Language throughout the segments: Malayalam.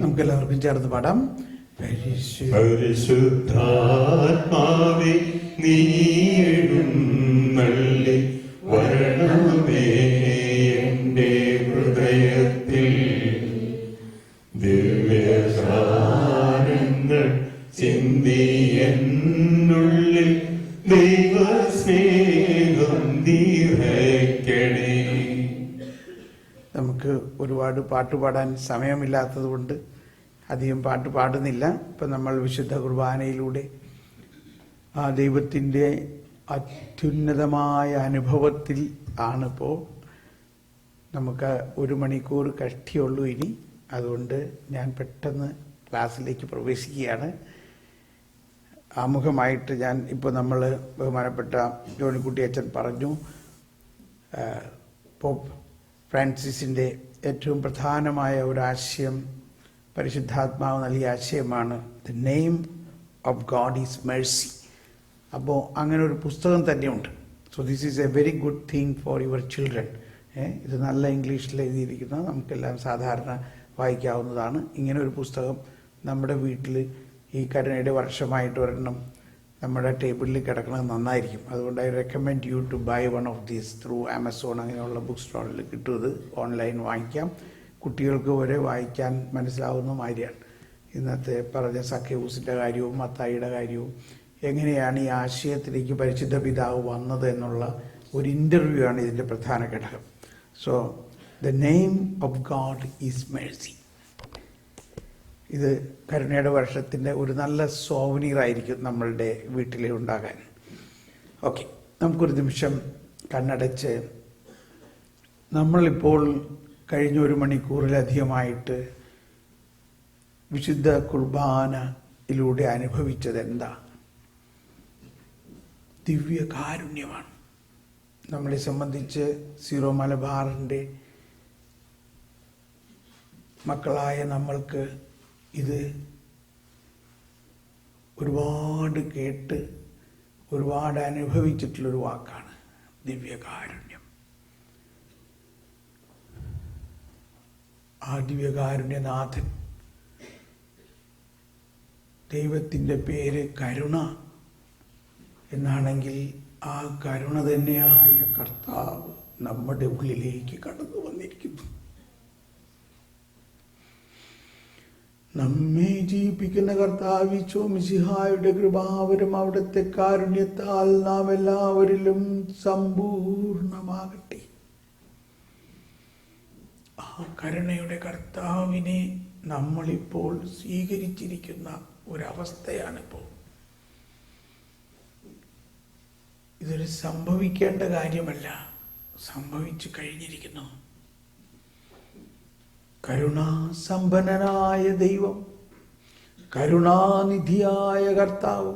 നമുക്കെല്ലാവർക്കും ചേർന്ന് പാടാം. പരിശുദ്ധാത്മാവേ നീ എഴുന്നള്ളി വരണമേ എൻ്റെ ഹൃദയത്തിൽ, ദിവ്യസാരങ്ങൾ ചിന്തി എന്നുള്ളിൽ ദൈവസ്നേഹം നിറയ്ക്കണേ. നമുക്ക് ഒരുപാട് പാട്ട് പാടാൻ സമയമില്ലാത്തത് കൊണ്ട് അധികം പാട്ട് പാടുന്നില്ല. ഇപ്പം നമ്മൾ വിശുദ്ധ കുർബാനയിലൂടെ ആ ദൈവത്തിൻ്റെ അത്യുന്നതമായ അനുഭവത്തിൽ ആണിപ്പോൾ. നമുക്ക് 1 മണിക്കൂർ കഷ്ടിയുള്ളൂ ഇനി. അതുകൊണ്ട് ഞാൻ പെട്ടെന്ന് ക്ലാസ്സിലേക്ക് പ്രവേശിക്കുകയാണ്. ആമുഖമായിട്ട് ഞാൻ ഇപ്പോൾ നമ്മൾ ബഹുമാനപ്പെട്ട ജോണിക്കുട്ടി അച്ഛൻ പറഞ്ഞു, പോപ്പ് ഫ്രാൻസിസിൻ്റെ ഏറ്റവും പ്രധാനമായ ഒരാശയം, പരിശുദ്ധാത്മാവ് നൽകിയ ആശയമാണ് the name of God is Mercy. അപ്പോൾ അങ്ങനെ ഒരു പുസ്തകം തന്നെയുണ്ട്. So this is A very good thing for your children. ഇത് നല്ല ഇംഗ്ലീഷിൽ എഴുതിയിരിക്കുന്ന, നമുക്കെല്ലാം സാധാരണ വായിക്കാവുന്നതാണ്. ഇങ്ങനെ ഒരു പുസ്തകം നമ്മുടെ വീട്ടിൽ ഈ കരുണയുടെ വർഷമായിട്ട് ഒരെണ്ണം നമ്മുടെ ടേബിളിൽ കിടക്കുന്നത് നന്നായിരിക്കും. അതുകൊണ്ട് I recommend you to buy one of these through Amazon. അങ്ങനെയുള്ള ബുക്ക് സ്റ്റോളിൽ കിട്ടും. ഇത് ഓൺലൈൻ വാങ്ങിക്കാം. കുട്ടികൾക്ക് വരെ വായിക്കാൻ മനസ്സിലാവുന്ന മാതിരിയാണ്. ഇന്നത്തെ പറഞ്ഞ സഖ്യവൂസിൻ്റെ കാര്യവും മത്തായിയുടെ കാര്യവും എങ്ങനെയാണ് ഈ ആശയത്തിലേക്ക് പരിശുദ്ധ പിതാവ് വന്നത് എന്നുള്ള ഒരു ഇൻ്റർവ്യൂ ആണ് ഇതിൻ്റെ പ്രധാന ഘടകം. So the name of God is Mercy. ഇത് കരുണയുടെ വർഷത്തിൻ്റെ ഒരു നല്ല സോവനീറായിരിക്കും നമ്മളുടെ വീട്ടിൽ ഉണ്ടാകാൻ. ഓക്കെ, നമുക്കൊരു നിമിഷം കണ്ണടച്ച് നമ്മളിപ്പോൾ കഴിഞ്ഞ 1 മണിക്കൂറിലധികമായിട്ട് വിശുദ്ധ കുർബാനയിലൂടെ അനുഭവിച്ചത് എന്താ? ദിവ്യകാരുണ്യമാണ്. നമ്മളെ സംബന്ധിച്ച് സീറോ മലബാറിൻ്റെ മക്കളായ നമ്മൾക്ക് ഇത് ഒരുപാട് കേട്ട് ഒരുപാട് അനുഭവിച്ചിട്ടുള്ളൊരു വാക്കാണ് ദിവ്യകാരുണ്യം. ആ ദിവ്യകാരുണ്യനാഥൻ, ദൈവത്തിൻ്റെ പേര് കരുണ എന്നാണെങ്കിൽ ആ കരുണ തന്നെയായ കർത്താവ് നമ്മുടെ ഉള്ളിലേക്ക് കടന്നു വന്നിരിക്കുന്നു. നമ്മെ ജീവിപ്പിക്കുന്ന കർത്താവ് ഈശോ മിശിഹായുടെ കൃപാവരം അവിടുത്തെ കാരുണ്യത്താൽ നാം എല്ലാവരിലും സമ്പൂർണമാകട്ടെ. ആ കരുണയുടെ കർത്താവിനെ നമ്മളിപ്പോൾ സ്വീകരിച്ചിരിക്കുന്ന ഒരവസ്ഥയാണിപ്പോൾ. ഇതൊരു സംഭവിക്കേണ്ട കാര്യമല്ല, സംഭവിച്ചു കഴിഞ്ഞിരിക്കുന്നു. കരുണാസമ്പന്നനായ ദൈവം, കരുണാനിധിയായ കർത്താവ്,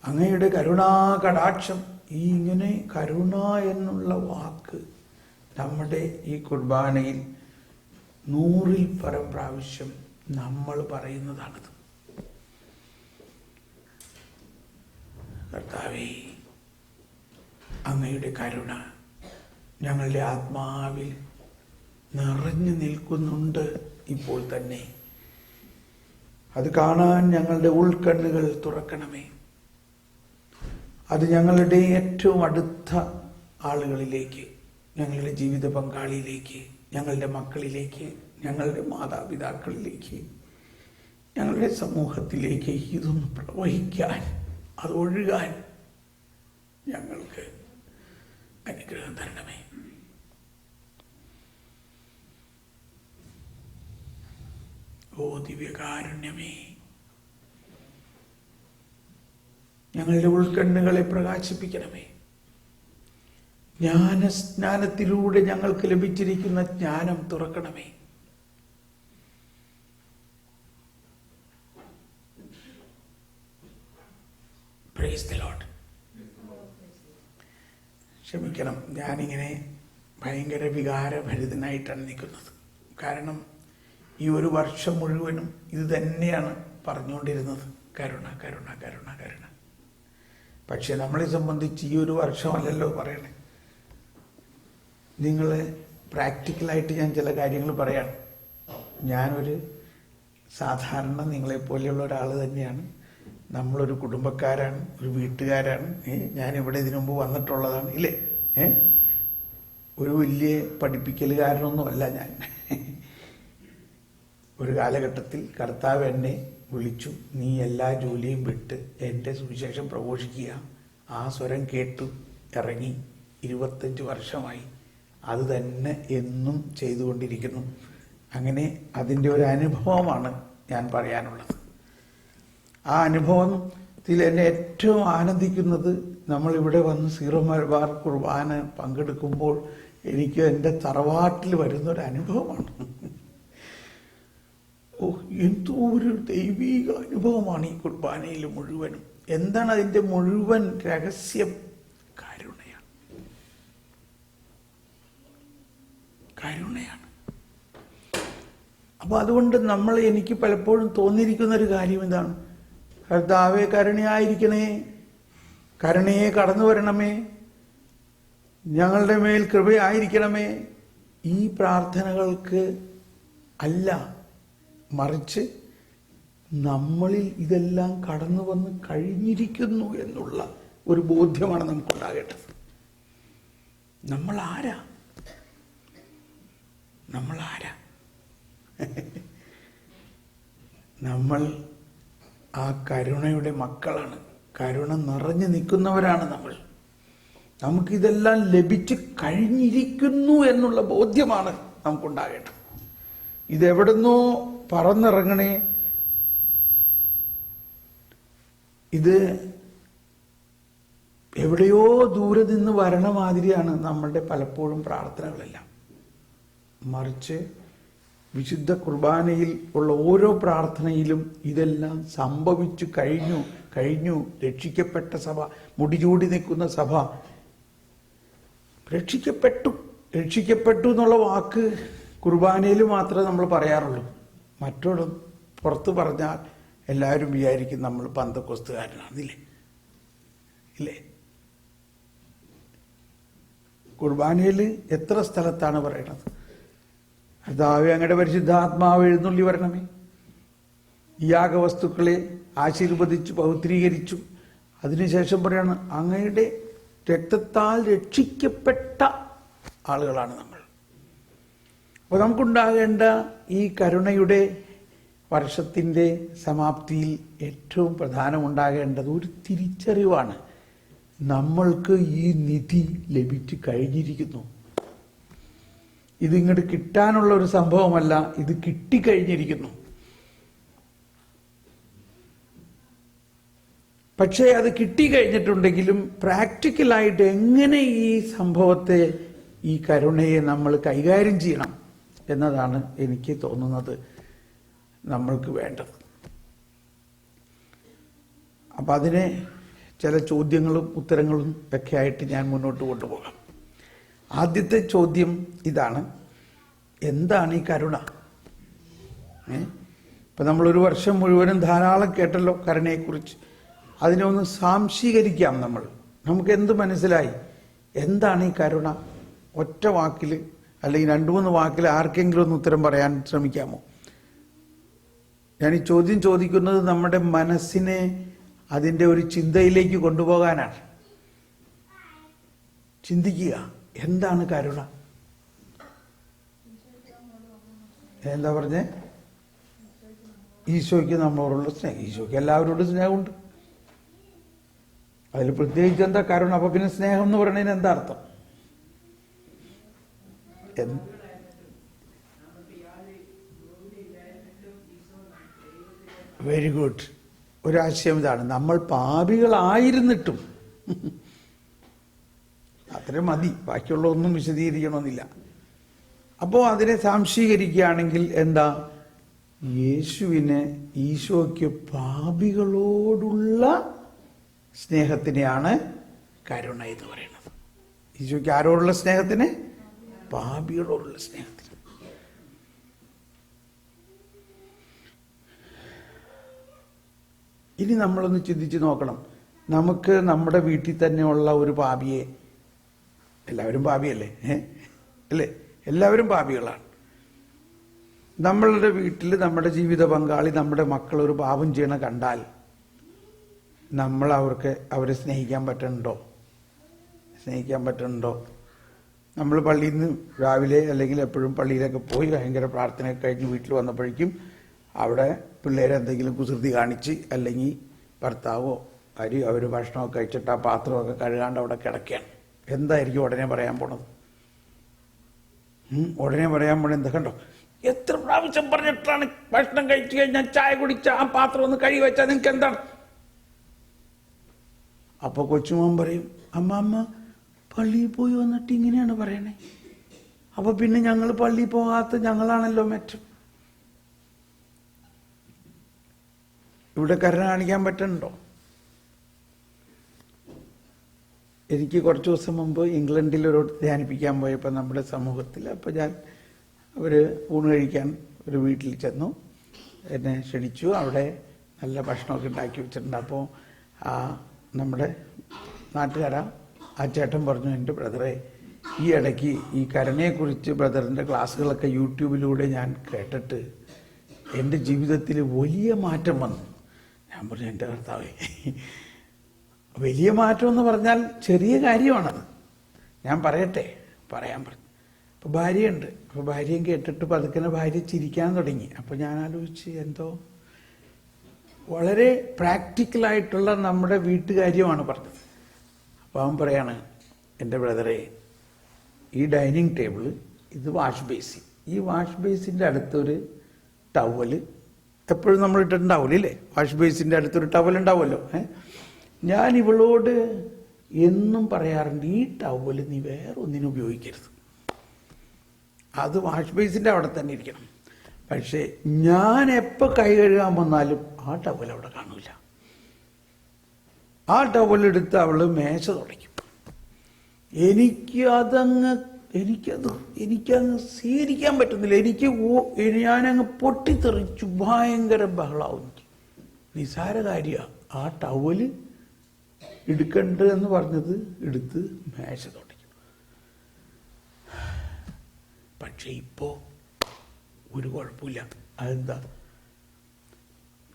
അങ്ങയുടെ കരുണാകടാക്ഷം, ഈ ഇങ്ങനെ കരുണ എന്നുള്ള വാക്ക് നമ്മുടെ ഈ കുർബാനയിൽ 100-ൽ പരം പ്രാവശ്യം നമ്മൾ പറയുന്നതാണിത്. കർത്താവേ, അങ്ങയുടെ കരുണ ഞങ്ങളുടെ ആത്മാവിൽ നിറഞ്ഞു നിൽക്കുന്നുണ്ട് ഇപ്പോൾ തന്നെ. അത് കാണാൻ ഞങ്ങളുടെ ഉൾക്കണ്ണുകൾ തുറക്കണമേ. അത് ഞങ്ങളുടെ ഏറ്റവും അടുത്ത ആളുകളിലേക്ക്, ഞങ്ങളുടെ ജീവിത പങ്കാളിയിലേക്ക്, ഞങ്ങളുടെ മക്കളിലേക്ക്, ഞങ്ങളുടെ മാതാപിതാക്കളിലേക്ക്, ഞങ്ങളുടെ സമൂഹത്തിലേക്ക് ഇതൊന്ന് പ്രവഹിക്കാൻ, അതൊഴുകാൻ ഞങ്ങൾക്ക് അനുഗ്രഹം തരണമേ. ഓ ദിവ്യകാരുണ്യമേ, ഞങ്ങളുടെ ഉൾക്കണ്ണുകളെ പ്രകാശിപ്പിക്കണമേ. ജ്ഞാനസ്നാനത്തിലൂടെ ഞങ്ങൾക്ക് ലഭിച്ചിരിക്കുന്ന ജ്ഞാനം തുറക്കണമേ. Praise the Lord. ക്ഷമിക്കണം, ഞാനിങ്ങനെ ഭയങ്കര വികാരഭരിതനായിട്ടാണ് നിൽക്കുന്നത്. കാരണം ഈ 1 വർഷം മുഴുവനും ഇത് തന്നെയാണ് പറഞ്ഞുകൊണ്ടിരുന്നത്, കരുണ കരുണ കരുണ കരുണ. പക്ഷെ നമ്മളെ സംബന്ധിച്ച് ഈ 1 വർഷമല്ലല്ലോ പറയണേ. നിങ്ങൾ പ്രാക്ടിക്കലായിട്ട് ഞാൻ ചില കാര്യങ്ങൾ പറയാം. ഞാനൊരു സാധാരണ നിങ്ങളെപ്പോലെയുള്ള ഒരാൾ തന്നെയാണ്. നമ്മളൊരു കുടുംബക്കാരാണ്, ഒരു വീട്ടുകാരാണ്. ഞാനിവിടെ ഇതിനു മുമ്പ് വന്നിട്ടുള്ളതാണ്, ഇല്ലേ? ഒരു വലിയ പഠിപ്പിക്കലുകാരനൊന്നുമല്ല ഞാൻ. ഒരു കാലഘട്ടത്തിൽ കർത്താവ് എന്നെ വിളിച്ചു, നീ എല്ലാ ജോലിയും വിട്ട് എൻ്റെ സുവിശേഷം പ്രഘോഷിക്കുക. ആ സ്വരം കേട്ടു ഇറങ്ങി. 25 വർഷമായി അത് തന്നെ എന്നും ചെയ്തുകൊണ്ടിരിക്കുന്നു. അങ്ങനെ അതിൻ്റെ ഒരു അനുഭവമാണ് ഞാൻ പറയാനുള്ളത്. ആ അനുഭവത്തിൽ എന്നെ ഏറ്റവും ആനന്ദിക്കുന്നത്, നമ്മളിവിടെ വന്ന് സീറോ മലബാർ കുർബാന പങ്കെടുക്കുമ്പോൾ എനിക്ക് എൻ്റെ തറവാട്ടിൽ വരുന്നൊരു അനുഭവമാണ്. എന്തോ ഒരു ദൈവീക അനുഭവമാണ് ഈ കുർബാനയിൽ മുഴുവനും. എന്താണ് അതിൻ്റെ മുഴുവൻ രഹസ്യം? കരുണയാണ്. അപ്പൊ അതുകൊണ്ട് എനിക്ക് പലപ്പോഴും തോന്നിയിരിക്കുന്ന ഒരു കാര്യം എന്താണ്? കർത്താവേ കരുണയായിരിക്കണേ, കരുണയെ കടന്നു വരണമേ, ഞങ്ങളുടെ മേൽ കൃപയായിരിക്കണമേ. ഈ പ്രാർത്ഥനകൾക്ക് അല്ല, മറിച്ച് നമ്മളിൽ ഇതെല്ലാം കടന്നു വന്ന് കഴിഞ്ഞിരിക്കുന്നു എന്നുള്ള ഒരു ബോധ്യമാണ് നമുക്കുണ്ടാകേണ്ടത്. നമ്മൾ ആരാ? നമ്മൾ ആ കരുണയുടെ മക്കളാണ്. കരുണ നിറഞ്ഞു നിൽക്കുന്നവരാണ് നമ്മൾ. നമുക്കിതെല്ലാം ലഭിച്ച് കഴിഞ്ഞിരിക്കുന്നു എന്നുള്ള ബോധ്യമാണ് നമുക്കുണ്ടാകേണ്ടത്. ഇതെവിടുന്നോ പറന്നിറങ്ങണേ, ഇത് എവിടെയോ ദൂരെ നിന്ന് വരണ മാതിരിയാണ് നമ്മളുടെ പലപ്പോഴും പ്രാർത്ഥനകളെല്ലാം. മറിച്ച് വിശുദ്ധ കുർബാനയിൽ ഉള്ള ഓരോ പ്രാർത്ഥനയിലും ഇതെല്ലാം സംഭവിച്ചു കഴിഞ്ഞു. രക്ഷിക്കപ്പെട്ട സഭ, മുടിചൂടി നിൽക്കുന്ന സഭ രക്ഷിക്കപ്പെട്ടു എന്നുള്ള വാക്ക് കുർബാനയിൽ മാത്രമേ നമ്മൾ പറയാറുള്ളൂ. മറ്റൊരു പുറത്ത് പറഞ്ഞാൽ എല്ലാവരും വിചാരിക്കും നമ്മൾ പന്തക്കോസ്തുകാരനാണ്, ഇല്ലേ? കുർബാനയിൽ എത്ര സ്ഥലത്താണ് പറയണത്, കർത്താവേ അങ്ങയുടെ പരിശുദ്ധാത്മാവ് എഴുന്നള്ളി വരണമേ, ഈ യാഗവസ്തുക്കളെ ആശീർവദിച്ചു പൗത്രീകരിച്ചു. അതിനുശേഷം പറയാണ്, അങ്ങയുടെ രക്തത്താൽ രക്ഷിക്കപ്പെട്ട ആളുകളാണ് നമ്മൾ. അപ്പോൾ നമുക്കുണ്ടാകേണ്ട ഈ കരുണയുടെ വർഷത്തിൻ്റെ സമാപ്തിയിൽ ഏറ്റവും പ്രധാനമുണ്ടാകേണ്ടത് ഒരു തിരിച്ചറിവാണ്. നമ്മൾക്ക് ഈ നിധി ലഭിച്ചു കഴിഞ്ഞിരിക്കുന്നു. ഇതിങ്ങോട്ട് കിട്ടാനുള്ള ഒരു സംഭവമല്ല, ഇത് കിട്ടിക്കഴിഞ്ഞിരിക്കുന്നു. പക്ഷേ അത് കിട്ടിക്കഴിഞ്ഞിട്ടുണ്ടെങ്കിലും പ്രാക്ടിക്കലായിട്ട് എങ്ങനെ ഈ സംഭവത്തെ, ഈ കരുണയെ നമ്മൾ കൈകാര്യം ചെയ്യണം എന്നതാണ് എനിക്ക് തോന്നുന്നത് നമ്മൾക്ക് വേണ്ടത്. അപ്പം അതിനെ ചില ചോദ്യങ്ങളും ഉത്തരങ്ങളും ഒക്കെ ആയിട്ട് ഞാൻ മുന്നോട്ട് കൊണ്ടുപോകാം. ആദ്യത്തെ ചോദ്യം ഇതാണ്, എന്താണ് ഈ കരുണ? ഇപ്പം നമ്മളൊരു വർഷം മുഴുവനും ധാരാളം കേട്ടല്ലോ കരുണയെക്കുറിച്ച്. അതിനെ ഒന്ന് സാംശീകരിക്കാം. നമുക്ക് എന്ത് മനസ്സിലായി? എന്താണ് ഈ കരുണ? ഒറ്റ വാക്കിൽ അല്ലെങ്കിൽ 2-3 വാക്കിൽ ആർക്കെങ്കിലും ഒന്ന് ഉത്തരം പറയാൻ ശ്രമിക്കാമോ? ഞാൻ ഈ ചോദ്യം ചോദിക്കുന്നത് നമ്മുടെ മനസ്സിനെ അതിൻ്റെ ഒരു ചിന്തയിലേക്ക് കൊണ്ടുപോകാനാണ്. ചിന്തിക്കുക, എന്താണ് കരുണ? എന്താ പറഞ്ഞേ? ഈശോയ്ക്ക് നമ്മളോടുള്ള സ്നേഹം. ഈശോയ്ക്ക് എല്ലാവരോടും സ്നേഹമുണ്ട്. അതിൽ പ്രത്യേകിച്ച് എന്താ കരുണ? അപ്പൊ പിന്നെ സ്നേഹം എന്ന് പറയുന്നതിന് എന്താ അർത്ഥം? Very good. ഒരാശയം ഇതാണ്, നമ്മൾ പാപികളായിരുന്നിട്ടും, അത്ര മതി, ബാക്കിയുള്ളതൊന്നും വിശദീകരിക്കണമെന്നില്ല. അപ്പോൾ അതിനെ സാംശീകരിക്കുകയാണെങ്കിൽ എന്താ? ഈശോയ്ക്ക് പാപികളോടുള്ള സ്നേഹത്തിനെയാണ് കരുണ എന്ന് പറയുന്നത്. ഈശോയ്ക്ക് ആരോടുള്ള സ്നേഹത്തിന്? പാപികളോടുള്ള സ്നേഹത്തിന്. ഇനി നമ്മളൊന്ന് ചിന്തിച്ച് നോക്കണം. നമുക്ക് നമ്മുടെ വീട്ടിൽ തന്നെയുള്ള ഒരു പാപിയെ, എല്ലാവരും പാപിയല്ലേ, അല്ലേ? എല്ലാവരും പാപികളാണ്. നമ്മളുടെ വീട്ടിൽ നമ്മുടെ ജീവിത പങ്കാളി, നമ്മുടെ മക്കൾ ഒരു പാപം ചെയ്യണ കണ്ടാൽ നമ്മൾ അവരെ സ്നേഹിക്കാൻ പറ്റുന്നുണ്ടോ? നമ്മൾ പള്ളിയിൽ നിന്ന് രാവിലെ അല്ലെങ്കിൽ എപ്പോഴും പള്ളിയിലൊക്കെ പോയി ഭയങ്കര പ്രാർത്ഥനയൊക്കെ കഴിഞ്ഞ് വീട്ടിൽ വന്നപ്പോഴേക്കും അവിടെ പിള്ളേരെന്തെങ്കിലും കുസൃതി കാണിച്ച്, അല്ലെങ്കിൽ ഭർത്താവോ അവർ ഭക്ഷണമൊക്കെ കഴിച്ചിട്ട് ആ പാത്രമൊക്കെ കഴുകാണ്ട് അവിടെ കിടക്കുകയാണ്. എന്തായിരിക്കും ഉടനെ പറയാൻ പോണത്? എന്താ കണ്ടോ, എത്ര പ്രാവശ്യം പറഞ്ഞിട്ടാണ് ഭക്ഷണം കഴിച്ചു കഴിഞ്ഞാൽ ചായ കുടിച്ച ആ പാത്രം ഒന്ന് കഴുകി വെച്ചാൽ നിങ്ങൾക്ക് എന്താണ്? അപ്പൊ കൊച്ചുമോൻ പറയും, അമ്മ പള്ളിയിൽ പോയി വന്നിട്ട് ഇങ്ങനെയാണ് പറയണേ. അപ്പൊ പിന്നെ ഞങ്ങൾ പള്ളിയിൽ പോകാത്ത ഞങ്ങളാണല്ലോ മെച്ചം. ഇവിടെ കരുണ കാണിക്കാൻ പറ്റുന്നുണ്ടോ? എനിക്ക് കുറച്ച് ദിവസം മുമ്പ് ഇംഗ്ലണ്ടിൽ ഒരു ധ്യാനിപ്പിക്കാൻ പോയപ്പോൾ നമ്മുടെ സമൂഹത്തിൽ, അപ്പോൾ അവർ ഊണ് കഴിക്കാൻ ഒരു വീട്ടിൽ ചെന്നു, എന്നെ ക്ഷണിച്ചു. അവിടെ നല്ല ഭക്ഷണമൊക്കെ ഉണ്ടാക്കി വെച്ചിട്ടുണ്ട്. അപ്പോൾ നമ്മുടെ നാട്ടുകാരാ ആ ചേട്ടൻ പറഞ്ഞു, എൻ്റെ ബ്രദറെ, ഈ ഇടയ്ക്ക് ഈ കരുണയെക്കുറിച്ച് ബ്രദറിൻ്റെ ക്ലാസ്സുകളൊക്കെ യൂട്യൂബിലൂടെ ഞാൻ കേട്ടിട്ട് എൻ്റെ ജീവിതത്തിൽ വലിയ മാറ്റം വന്നു. ഞാൻ പറഞ്ഞു, എൻ്റെ കർത്താവേ, വലിയ മാറ്റം എന്ന് പറഞ്ഞാൽ ചെറിയ കാര്യമാണത്. ഞാൻ പറയാൻ പറഞ്ഞു. അപ്പോൾ ഭാര്യയുണ്ട്. അപ്പോൾ ഭാര്യയും കേട്ടിട്ട് പതുക്കനെ ഭാര്യ ചിരിക്കാൻ തുടങ്ങി. അപ്പോൾ ഞാൻ ആലോചിച്ച്, എന്തോ വളരെ പ്രാക്ടിക്കലായിട്ടുള്ള നമ്മുടെ വീട്ടുകാര്യമാണ് പറഞ്ഞത്. അപ്പോൾ അവൻ പറയാണ്, എൻ്റെ ബ്രദറെ, ഈ ഡൈനിങ് ടേബിള്, ഇത് വാഷ് ബേസിൻ, ഈ വാഷ് ബേസിൻ്റെ അടുത്തൊരു ടവല് എപ്പോഴും നമ്മൾ ഇട്ടിട്ടുണ്ടാവില്ലേ? വാഷ് ബേസിൻ്റെ അടുത്തൊരു ടവൽ ഉണ്ടാവുമല്ലോ. ഞാൻ ഇവളോട് എന്നും പറയാറുണ്ട്, ഈ ടവല് നീ വേറെ ഒന്നിനും ഉപയോഗിക്കരുത്, അത് വാഷ് ബേസിൻ്റെ അവിടെ തന്നെ ഇരിക്കണം. പക്ഷേ ഞാൻ എപ്പോൾ കൈ കഴുകാൻ വന്നാലും ആ ടവൽ അവിടെ കാണൂല. ആ ടവലെടുത്ത് അവൾ മേശ തുടയ്ക്കും. എനിക്കങ്ങ് സ്വീകരിക്കാൻ പറ്റുന്നില്ല. ഞാനങ്ങ് പൊട്ടിത്തെറിച്ചു, ഭയങ്കര ബഹളാവും. നിസാര കാര്യമാണ്. ആ ടവല് എടുക്കണ്ടെന്ന് പറഞ്ഞത് എടുത്ത് മേശ തുടയ്ക്കും. പക്ഷെ ഇപ്പോ ഒരു കുഴപ്പമില്ല. അതെന്താ?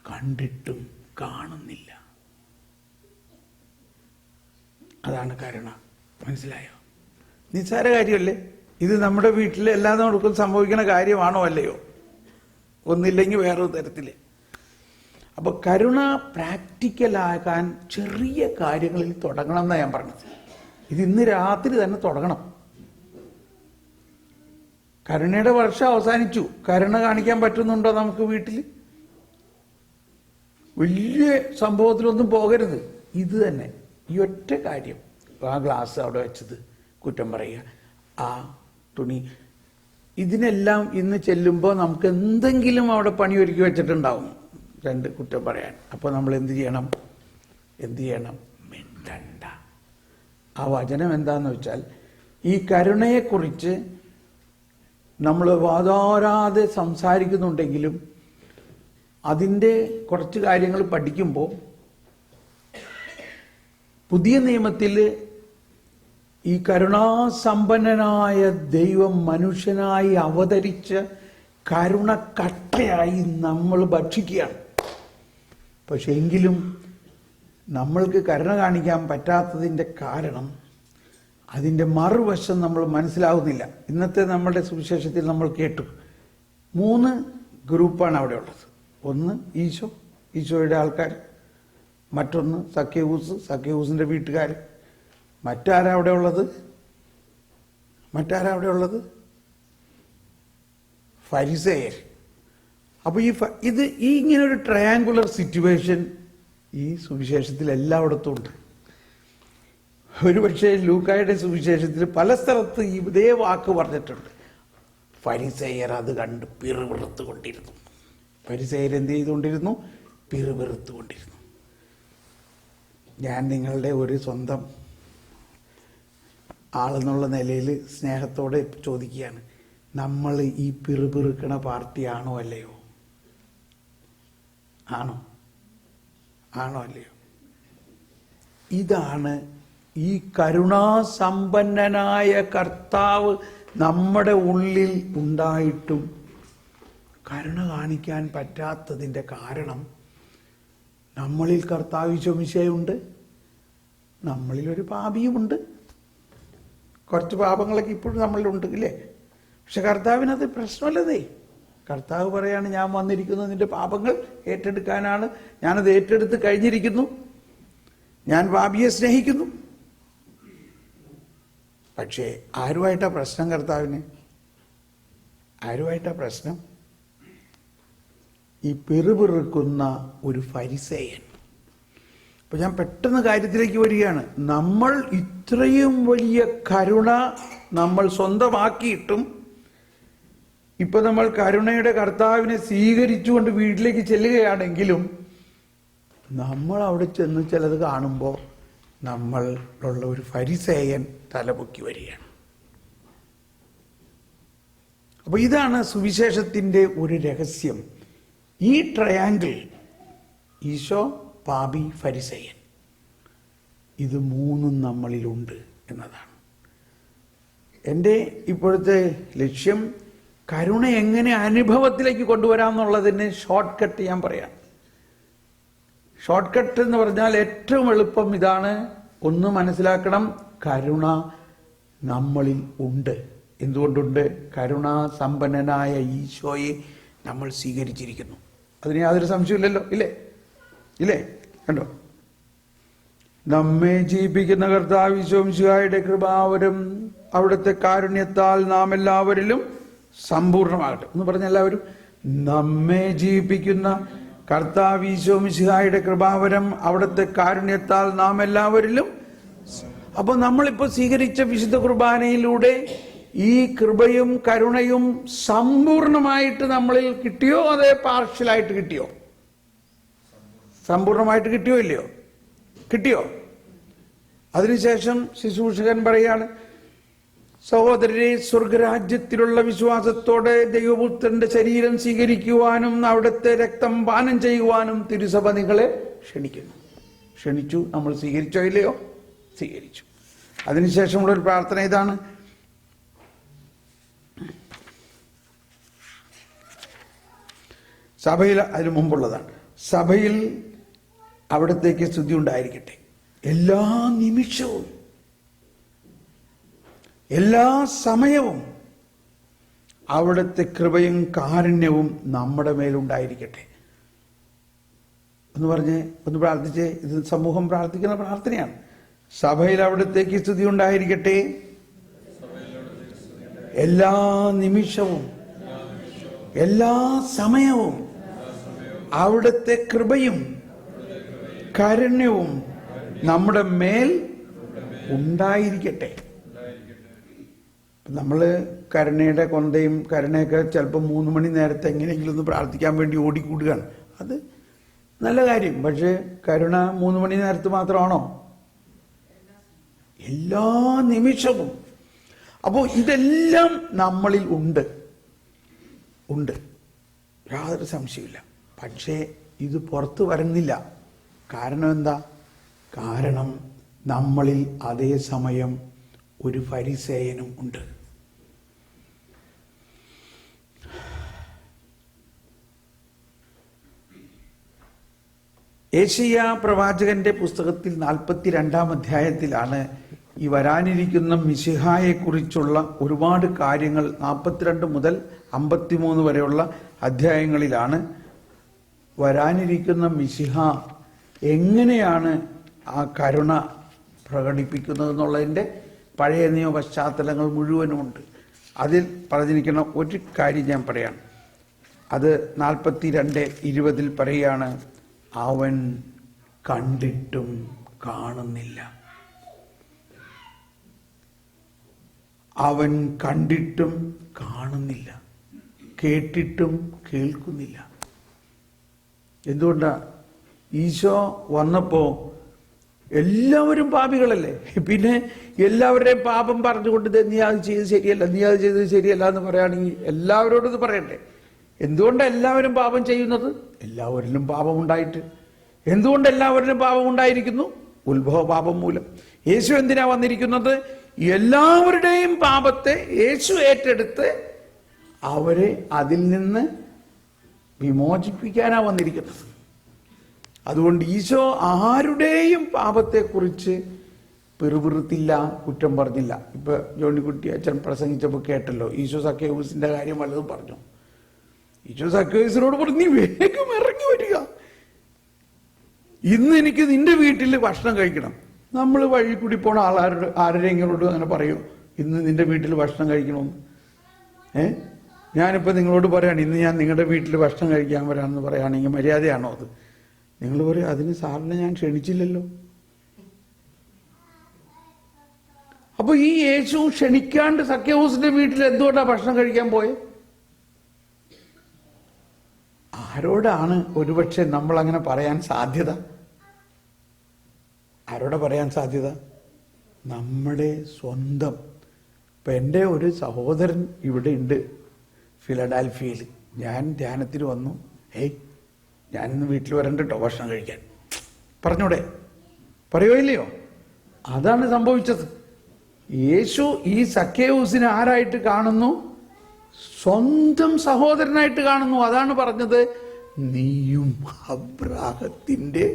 കണ്ടിട്ടും കാണുന്നില്ല. അതാണ് കരുണ. മനസ്സിലായോ? നിസ്സാര കാര്യമല്ലേ ഇത്? നമ്മുടെ വീട്ടിൽ എല്ലാ നടക്കും സംഭവിക്കുന്ന കാര്യമാണോ അല്ലയോ? ഒന്നില്ലെങ്കിൽ വേറൊരു തരത്തില്. അപ്പൊ കരുണ പ്രാക്ടിക്കലാകാൻ ചെറിയ കാര്യങ്ങളിൽ തുടങ്ങണം എന്നാണ് ഞാൻ പറഞ്ഞത്. ഇത് ഇന്ന് രാത്രി തന്നെ തുടങ്ങണം. കരുണയുടെ വർഷം അവസാനിച്ചു. കരുണ കാണിക്കാൻ പറ്റുന്നുണ്ടോ നമുക്ക് വീട്ടിൽ? വലിയ സംഭവത്തിലൊന്നും പോകരുത്. ഇത് തന്നെ, ഈ ഒറ്റ കാര്യം. ആ ഗ്ലാസ് അവിടെ വെച്ചത് കുറ്റം പറയുക, ആ തുണി, ഇതിനെല്ലാം ഇന്ന് ചെല്ലുമ്പോൾ നമുക്ക് എന്തെങ്കിലും അവിടെ പണി ഒരുക്കി വെച്ചിട്ടുണ്ടാവും രണ്ട് കുറ്റം പറയാൻ. അപ്പോൾ നമ്മൾ എന്ത് ചെയ്യണം? മിണ്ടണ്ട. ആ വചനം എന്താന്ന് വെച്ചാൽ, ഈ കരുണയെക്കുറിച്ച് നമ്മൾ വാതോരാതെ സംസാരിക്കുന്നുണ്ടെങ്കിലും അതിൻ്റെ കുറച്ച് കാര്യങ്ങൾ പഠിക്കുമ്പോൾ പുതിയ നിയമത്തിൽ ഈ കരുണാസമ്പന്നനായ ദൈവം മനുഷ്യനായി അവതരിച്ച കരുണ കട്ടയായി നമ്മൾ ഭക്ഷിക്കുകയാണ്. പക്ഷെ എങ്കിലും നമ്മൾക്ക് കരുണ കാണിക്കാൻ പറ്റാത്തതിൻ്റെ കാരണം അതിൻ്റെ മറുവശം നമ്മൾ മനസ്സിലാവുന്നില്ല. ഇന്നത്തെ നമ്മുടെ സുവിശേഷത്തിൽ നമ്മൾ കേട്ടു 3 ഗ്രൂപ്പാണ് അവിടെ ഉള്ളത്. ഒന്ന് ഈശോയുടെ ആൾക്കാർ, മറ്റൊന്ന് സക്കേവൂസിൻ്റെ വീട്ടുകാർ, മറ്റാരാ അവിടെ ഉള്ളത്? ഫരിസേയർ. അപ്പൊ ഇത് ഇങ്ങനൊരു ട്രയാങ്കുലർ സിറ്റുവേഷൻ ഈ സുവിശേഷത്തിൽ എല്ലായിടത്തും ഉണ്ട്. ഒരുപക്ഷെ ലൂക്കായുടെ സുവിശേഷത്തിൽ പല സ്ഥലത്ത് ഇതേ വാക്ക് പറഞ്ഞിട്ടുണ്ട്. ഫരിസേയർ അത് കണ്ട് പിറുപിറുത്തുകൊണ്ടിരുന്നു. ഫരിസേയർ എന്ത് ചെയ്തുകൊണ്ടിരുന്നു? പിറുപിറുത്തുകൊണ്ടിരുന്നു. ഞാൻ നിങ്ങളുടെ ഒരു സ്വന്തം ആളെന്നുള്ള നിലയിൽ സ്നേഹത്തോടെ ചോദിക്കുകയാണ്, നമ്മൾ ഈ പിറുപിറുക്കണ പാർട്ടിയാണോ അല്ലയോ? ആണോ അല്ലയോ? ഇതാണ് ഈ കരുണാസമ്പന്നനായ കർത്താവ് നമ്മുടെ ഉള്ളിൽ ഉണ്ടായിട്ടും കരുണ കാണിക്കാൻ പറ്റാത്തതിൻ്റെ കാരണം നമ്മളിൽ കർത്താവ് ഈശോമിശിഹായുണ്ട്, നമ്മളിലൊരു പാപിയുമുണ്ട്. കുറച്ച് പാപങ്ങളൊക്കെ ഇപ്പോഴും നമ്മളിലുണ്ട് ഇല്ലേ? പക്ഷെ കർത്താവിനത് പ്രശ്നമല്ലതേ. കർത്താവ് പറയാണ്, ഞാൻ വന്നിരിക്കുന്നത് നിന്റെ പാപങ്ങൾ ഏറ്റെടുക്കാനാണ്, ഞാനത് ഏറ്റെടുത്ത് കഴിഞ്ഞിരിക്കുന്നു, ഞാൻ പാപിയെ സ്നേഹിക്കുന്നു. പക്ഷേ ആരുമായിട്ടാ പ്രശ്നം കർത്താവിന്? ആരുമായിട്ടാ പ്രശ്നം? ഈ പിറുപിറുക്കുന്ന ഒരു ഫരിസേയൻ. അപ്പൊ ഞാൻ പെട്ടെന്ന് കാര്യത്തിലേക്ക് വരികയാണ്. നമ്മൾ ഇത്രയും വലിയ കരുണ നമ്മൾ സ്വന്തമാക്കിയിട്ടും ഇപ്പൊ നമ്മൾ കരുണയുടെ കർത്താവിനെ സ്വീകരിച്ചുകൊണ്ട് വീട്ടിലേക്ക് ചെല്ലുകയാണെങ്കിലും നമ്മൾ അവിടെ ചെന്ന് ചിലത് കാണുമ്പോൾ നമ്മളുള്ള ഒരു ഫരിസേയൻ തലപൊക്കി വരികയാണ്. അപ്പൊ ഇതാണ് സുവിശേഷത്തിന്റെ ഒരു രഹസ്യം. ഈ ട്രയാങ്കിൾ, ഈശോ, പാപി, ഫരിസേയൻ, ഇത് മൂന്നും നമ്മളിലുണ്ട് എന്നതാണ് എൻ്റെ ഇപ്പോഴത്തെ ലക്ഷ്യം. കരുണ എങ്ങനെ അനുഭവത്തിലേക്ക് കൊണ്ടുവരാം എന്നുള്ളതിന് ഷോർട്ട് കട്ട് ഞാൻ പറയാം. ഷോർട്ട് കട്ട് എന്ന് പറഞ്ഞാൽ ഏറ്റവും എളുപ്പം ഇതാണ്. ഒന്ന് മനസ്സിലാക്കണം, കരുണ നമ്മളിൽ ഉണ്ട്. എന്തുകൊണ്ടുണ്ട്? കരുണാസമ്പന്നനായ ഈശോയെ നമ്മൾ സ്വീകരിച്ചിരിക്കുന്നു. അതിന് യാതൊരു സംശയമില്ലല്ലോ, ഇല്ലേ? ഇല്ലേ? കണ്ടോ? നമ്മെ ജീവിപ്പിക്കുന്ന കർത്താവ് ഈശോമിശിഹായുടെ കൃപാവരം അവിടുത്തെ കാരുണ്യത്താൽ നാം എല്ലാവരിലും സമ്പൂർണ്ണമാകട്ടെ. എന്ന് പറഞ്ഞ എല്ലാവരും, നമ്മെ ജീവിപ്പിക്കുന്ന കർത്താവ് ഈശോമിശിഹായുടെ കൃപാവരം അവിടുത്തെ കാരുണ്യത്താൽ നാം എല്ലാവരിലും. അപ്പൊ നമ്മളിപ്പോ സ്വീകരിച്ച വിശുദ്ധ കുർബാനയിലൂടെ ഈ കൃപയും കരുണയും സമ്പൂർണമായിട്ട് നമ്മളിൽ കിട്ടിയോ, അതേ പാർഷ്യലായിട്ട് കിട്ടിയോ? സമ്പൂർണമായിട്ട് കിട്ടിയോ ഇല്ലയോ? കിട്ടിയോ? അതിനുശേഷം ശുശ്രൂഷകൻ പറയാണ്, സഹോദരരെ, സ്വർഗരാജ്യത്തിലുള്ള വിശ്വാസത്തോടെ ദൈവപുത്രന്റെ ശരീരം സ്വീകരിക്കുവാനും അവിടുത്തെ രക്തം പാനം ചെയ്യുവാനും തിരുസഭ നിങ്ങളെ ക്ഷണിക്കുന്നു. ക്ഷണിച്ചു. നമ്മൾ സ്വീകരിച്ചോ ഇല്ലയോ? സ്വീകരിച്ചു. അതിനുശേഷമുള്ള ഒരു പ്രാർത്ഥന ഇതാണ്. സഭയിൽ, അതിനു മുമ്പുള്ളതാണ്, സഭയിൽ അവിടത്തേക്ക് സ്തുതി ഉണ്ടായിരിക്കട്ടെ എല്ലാ നിമിഷവും, എല്ലാ സമയവും. അവിടുത്തെ കൃപയും കാരുണ്യവും നമ്മുടെ മേലുണ്ടായിരിക്കട്ടെ എന്ന് പറഞ്ഞ് ഒന്ന് പ്രാർത്ഥിച്ച്. ഇത് സമൂഹം പ്രാർത്ഥിക്കുന്ന പ്രാർത്ഥനയാണ്. സഭയിൽ അവിടത്തേക്ക് സ്തുതി ഉണ്ടായിരിക്കട്ടെ എല്ലാ നിമിഷവും, എല്ലാ സമയവും. അവിടുത്തെ കൃപയും കാരുണ്യവും നമ്മുടെ മേൽ ഉണ്ടായിരിക്കട്ടെ. നമ്മൾ കരുണയുടെ കൊന്തയും കരുണയൊക്കെ ചിലപ്പോൾ 3 മണി നേരത്തെ എങ്ങനെയെങ്കിലും ഒന്ന് പ്രാർത്ഥിക്കാൻ വേണ്ടി ഓടിക്കൂടുകയാണ്. അത് നല്ല കാര്യം. പക്ഷേ കരുണ 3 മണി നേരത്ത് മാത്രമാണോ? എല്ലാ നിമിഷവും. അപ്പോൾ ഇതെല്ലാം നമ്മളിൽ ഉണ്ട്, യാതൊരു സംശയമില്ല. പക്ഷേ ഇത് പുറത്തു വരുന്നില്ല. കാരണം എന്താ? കാരണം നമ്മളിൽ അതേ സമയം ഒരു ഫരിസേയനും ഉണ്ട്. യെശയ്യാ പ്രവാചകന്റെ പുസ്തകത്തിൽ 42-ാം അധ്യായത്തിലാണ് ഈ വരാനിരിക്കുന്ന മിശിഹായെ കുറിച്ചുള്ള ഒരുപാട് കാര്യങ്ങൾ 42 മുതൽ 53 വരെയുള്ള അധ്യായങ്ങളിലാണ് വരാനിരിക്കുന്ന മിശിഹ എങ്ങനെയാണ് ആ കരുണ പ്രകടിപ്പിക്കുന്നത് എന്നുള്ളതിൻ്റെ പഴയ നിയമ പശ്ചാത്തലങ്ങൾ മുഴുവനുമുണ്ട്. അതിൽ പറഞ്ഞിരിക്കുന്ന ഒരു കാര്യം ഞാൻ പറയാം. അത് 42:20 പറയുകയാണ്, അവൻ കണ്ടിട്ടും കാണുന്നില്ല. അവൻ കണ്ടിട്ടും കാണുന്നില്ല, കേട്ടിട്ടും കേൾക്കുന്നില്ല. എന്തുകൊണ്ടാ? ഈശോ വന്നപ്പോ എല്ലാവരും പാപികളല്ലേ. പിന്നെ എല്ലാവരുടെയും പാപം പറഞ്ഞുകൊണ്ട് നീ അത് ചെയ്ത് ശരിയല്ല, നീ അത് ചെയ്തത് ശരിയല്ല എന്ന് പറയുകയാണെങ്കിൽ എല്ലാവരോടും ഇത് പറയണ്ടേ? എന്തുകൊണ്ടാണ് എല്ലാവരും പാപം ചെയ്യുന്നത്? എല്ലാവരിലും പാപം ഉണ്ടായിട്ട്. എന്തുകൊണ്ട് എല്ലാവരിലും പാപം ഉണ്ടായിരിക്കുന്നു? ഉത്ഭവ പാപം മൂലം. യേശു എന്തിനാ വന്നിരിക്കുന്നത്? എല്ലാവരുടെയും പാപത്തെ യേശു ഏറ്റെടുത്ത് അവരെ അതിൽ നിന്ന് വിമോചിപ്പിക്കാനാണ് വന്നിരിക്കുന്നത്. അതുകൊണ്ട് ഈശോ ആരുടെയും പാപത്തെക്കുറിച്ച് പിറുപിറുത്തില്ല, കുറ്റം പറഞ്ഞില്ല. ഇപ്പൊ ജോണിക്കുട്ടി അച്ഛൻ പ്രസംഗിച്ചപ്പോൾ കേട്ടല്ലോ, ഈശോ സക്കേവൂസിന്റെ കാര്യം വല്ലതും പറഞ്ഞു. ഈശോ സക്കേവൂസിനോട് പറഞ്ഞു, നീ വേഗം ഇറങ്ങി വരിക, ഇന്ന് എനിക്ക് നിന്റെ വീട്ടിൽ ഭക്ഷണം കഴിക്കണം. നമ്മൾ വഴി കൂടി പോണ ആരെങ്കിലോട്ട് അങ്ങനെ പറയൂ, ഇന്ന് നിന്റെ വീട്ടിൽ ഭക്ഷണം കഴിക്കണമെന്ന്? ഞാനിപ്പോൾ നിങ്ങളോട് പറയാണ്, ഇന്ന് ഞാൻ നിങ്ങളുടെ വീട്ടിൽ ഭക്ഷണം കഴിക്കാൻ വരാമെന്ന് പറയുകയാണെങ്കിൽ മര്യാദയാണോ അത്? നിങ്ങൾ പറയും, അതിന് സാറിനെ ഞാൻ ക്ഷണിച്ചില്ലല്ലോ. അപ്പൊ ഈ യേശു ക്ഷണിക്കാണ്ട് സക്കേവൂസിന്റെ വീട്ടിൽ എന്തുകൊണ്ടാണ് ഭക്ഷണം കഴിക്കാൻ പോയത്? ആരോടാണ് ഒരുപക്ഷെ നമ്മൾ അങ്ങനെ പറയാൻ സാധ്യത? ആരോടെ പറയാൻ സാധ്യത? നമ്മുടെ സ്വന്തം. ഇപ്പൊ എൻ്റെ ഒരു സഹോദരൻ ഇവിടെ ഉണ്ട് ഫിലഡാൽഫിയയിൽ. ഞാൻ ധ്യാനത്തിന് വന്നു, ഞാനിന്ന് വീട്ടിൽ വരണ്ട കേട്ടോ ഭക്ഷണം കഴിക്കാൻ. പറഞ്ഞൂടെ? പറയുമോ ഇല്ലയോ? അതാണ് സംഭവിച്ചത്. യേശു ഈ സക്കേവൂസിനെ ആരായിട്ട് കാണുന്നു? സ്വന്തം സഹോദരനായിട്ട് കാണുന്നു. അതാണ് പറഞ്ഞത്, നീയും അബ്രാഹത്തിന്റെ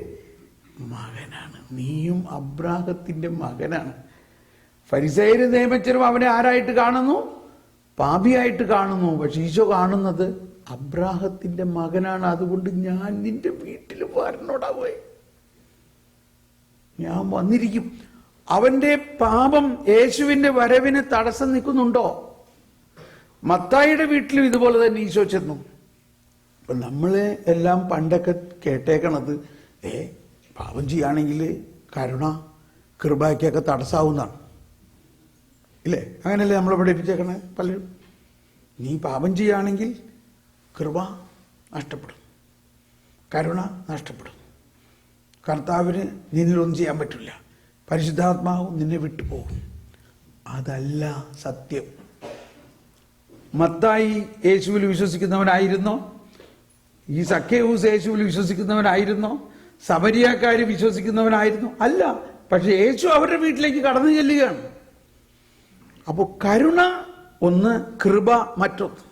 മകനാണ്. നീയും അബ്രാഹത്തിന്റെ മകനാണ്. ഫരിസേയരും നിയമജ്ഞരും അവനെ ആരായിട്ട് കാണുന്നു? പാപിയായിട്ട് കാണുന്നു. പക്ഷെ ഈശോ കാണുന്നത് അബ്രാഹത്തിന്റെ മകനാണ്. അതുകൊണ്ട് ഞാൻ നിന്റെ വീട്ടിൽ വരണോടാ പോയി, ഞാൻ വന്നിരിക്കും. അവന്റെ പാപം യേശുവിന്റെ വരവിന് തടസ്സം നിൽക്കുന്നുണ്ടോ? മത്തായിയുടെ വീട്ടിലും ഇതുപോലെ തന്നെ ഈശോ ചെന്നു. അപ്പൊ നമ്മള് എല്ലാം പണ്ടൊക്കെ കേട്ടേക്കണത്, പാപം ചെയ്യുകയാണെങ്കിൽ കരുണ കൃപയ്ക്കൊക്കെ തടസ്സാവുന്നതാണ്, ഇല്ലേ? അങ്ങനെയല്ലേ നമ്മൾ പഠിപ്പിച്ചേക്കണേ പലരും. നീ പാപം ചെയ്യുകയാണെങ്കിൽ കൃപ നഷ്ടപ്പെടും, കരുണ നഷ്ടപ്പെടും, കർത്താവിന് നിന്നിലൊന്നും ചെയ്യാൻ പറ്റില്ല, പരിശുദ്ധാത്മാവ് നിന്നെ വിട്ടുപോകും. അതല്ല സത്യം. മത്തായി യേശുവിൽ വിശ്വസിക്കുന്നവനായിരുന്നോ? ഈ സക്കേവൂസ് യേശുവിൽ വിശ്വസിക്കുന്നവനായിരുന്നോ? സമരിയാക്കാര് വിശ്വസിക്കുന്നവനായിരുന്നു? അല്ല. പക്ഷെ യേശു അവരുടെ വീട്ടിലേക്ക് കടന്നു ചെല്ലുകയാണ്. അപ്പോൾ കരുണ ഒന്ന്, കൃപ മറ്റൊന്ന്.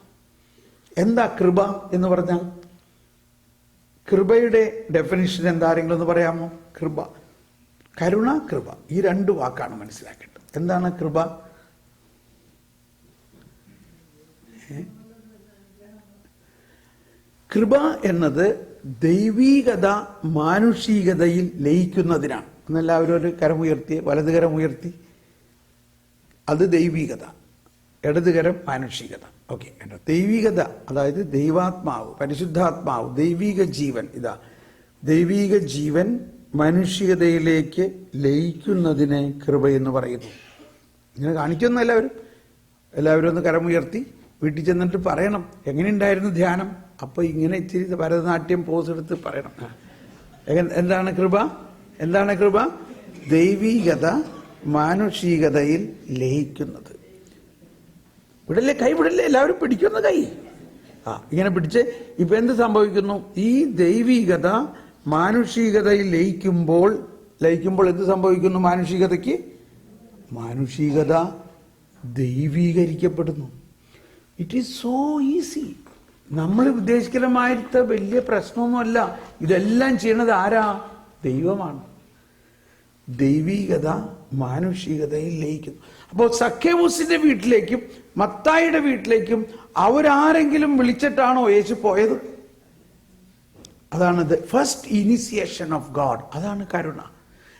എന്താ കൃപ എന്ന് പറഞ്ഞാൽ? കൃപയുടെ ഡെഫിനിഷൻ എന്താരെങ്കിലും ഒന്ന് പറയാമോ? കൃപ, കരുണ, കൃപ, ഈ രണ്ട് വാക്കാണ് മനസ്സിലാക്കേണ്ടത്. എന്താണ് കൃപ? കൃപ എന്നത് ദൈവീകത മാനുഷികതയിൽ ലയിക്കുന്നതിനാണ്. എന്നെല്ലാവരും ഒരു കരമുയർത്തി, വലതുകരം ഉയർത്തി. അത് ദൈവീകത, ഇടതുകരം മാനുഷികത. ഓക്കെ. ദൈവികത അതായത് ദൈവാത്മാവ്, പരിശുദ്ധാത്മാവ്, ദൈവിക ജീവൻ. ഇതാ ദൈവിക ജീവൻ മനുഷ്യതയിലേക്ക് ലയിക്കുന്നതിനെ കൃപയെന്ന് പറയുന്നു. ഇങ്ങനെ കാണിക്കുന്നു എല്ലാവരും ഒന്ന് കരമുയർത്തി. വീട്ടിൽ ചെന്നിട്ട് പറയണം, എങ്ങനെയുണ്ടായിരുന്നു ധ്യാനം? അപ്പൊ ഇങ്ങനെ ഇച്ചിരി ഭരതനാട്യം പോസ് എടുത്ത് പറയണം. എന്താണ് കൃപ? എന്താണ് കൃപ? ദൈവികത മാനുഷികതയിൽ ലയിക്കുന്നത്. വിടല്ലേ, കൈ വിടല്ലേ, എല്ലാവരും പിടിക്കുന്ന കൈ. ഇങ്ങനെ പിടിച്ച് ഇപ്പൊ എന്ത് സംഭവിക്കുന്നു? ഈ ദൈവികത മാനുഷികതയിൽ ലയിക്കുമ്പോൾ എന്ത് സംഭവിക്കുന്നു? മാനുഷികത ദൈവീകരിക്കപ്പെടുന്നു. It is so easy. നമ്മൾ ഉദ്ദേശിക്കലമായിട്ട് വലിയ പ്രശ്നമൊന്നുമല്ല. ഇതെല്ലാം ചെയ്യണത് ആരാ? ദൈവമാണ്. ദൈവീകത മാനുഷികതയിൽ ലയിക്കുന്നു. അപ്പോൾ സക്കേവൂസിന്റെ വീട്ടിലേക്കും മത്തായിയുടെ വീട്ടിലേക്കും അവരാരെങ്കിലും വിളിച്ചിട്ടാണോ യേശു പോയത്? അതാണ് the first initiation of God. അതാണ് കരുണ.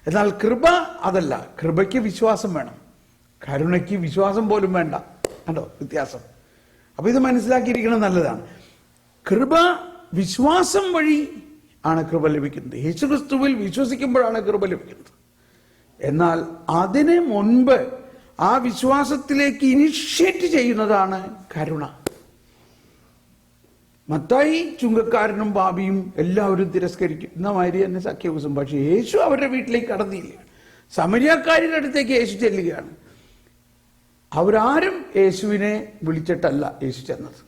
എന്നാൽ കൃപ അതല്ല. കൃപയ്ക്ക് വിശ്വാസം വേണം, കരുണയ്ക്ക് വിശ്വാസം പോലും വേണ്ട. കണ്ടോ വ്യത്യാസം? അപ്പൊ ഇത് മനസ്സിലാക്കിയിരിക്കണം, നല്ലതാണ്. കൃപ വിശ്വാസം വഴി ആണ് കൃപ ലഭിക്കുന്നത്. യേശുക്രിസ്തുവിൽ വിശ്വസിക്കുമ്പോഴാണ് കൃപ ലഭിക്കുന്നത്. എന്നാൽ അതിന് മുൻപ് ആ വിശ്വാസത്തിലേക്ക് ഇനിഷ്യേറ്റ് ചെയ്യുന്നതാണ് കരുണ. മത്തായി ചുങ്കക്കാരനും പാപിയും എല്ലാവരും തിരസ്കരിക്കുന്ന മാതിരി തന്നെ സക്കേവൂസും. പക്ഷെ യേശു അവരുടെ വീട്ടിലേക്ക് കടന്നില്ല. സമരിയാക്കാരുടെ അടുത്തേക്ക് യേശു ചെല്ലുകയാണ്. അവരാരും യേശുവിനെ വിളിച്ചിട്ടല്ല യേശു ചെന്നത്.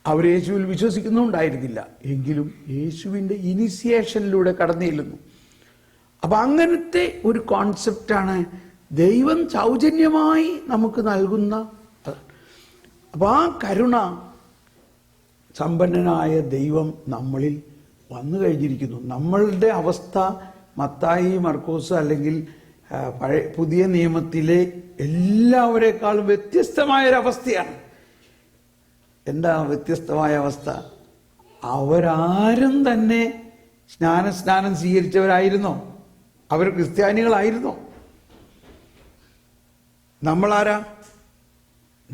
അവർ യേശുവിൽ വിശ്വസിക്കുന്നുണ്ടായിരുന്നില്ല. എങ്കിലും യേശുവിൻ്റെ ഇനിസിയേഷനിലൂടെ കടന്നു ചെല്ലുന്നു. അപ്പൊ അങ്ങനത്തെ ഒരു കോൺസെപ്റ്റാണ് ദൈവം സൗജന്യമായി നമുക്ക് നൽകുന്ന. അപ്പോൾ ആ കരുണ സമ്പന്നനായ ദൈവം നമ്മളിൽ വന്നു കഴിഞ്ഞിരിക്കുന്നു. നമ്മളുടെ അവസ്ഥ മത്തായി, മർക്കോസ് അല്ലെങ്കിൽ പുതിയ നിയമത്തിലെ എല്ലാവരെക്കാളും വ്യത്യസ്തമായൊരവസ്ഥയാണ്. എന്താ വ്യത്യസ്തമായ അവസ്ഥ? അവരാരും തന്നെ സ്നാനം സ്വീകരിച്ചവരായിരുന്നോ? അവർ ക്രിസ്ത്യാനികളായിരുന്നോ? നമ്മളാരാ?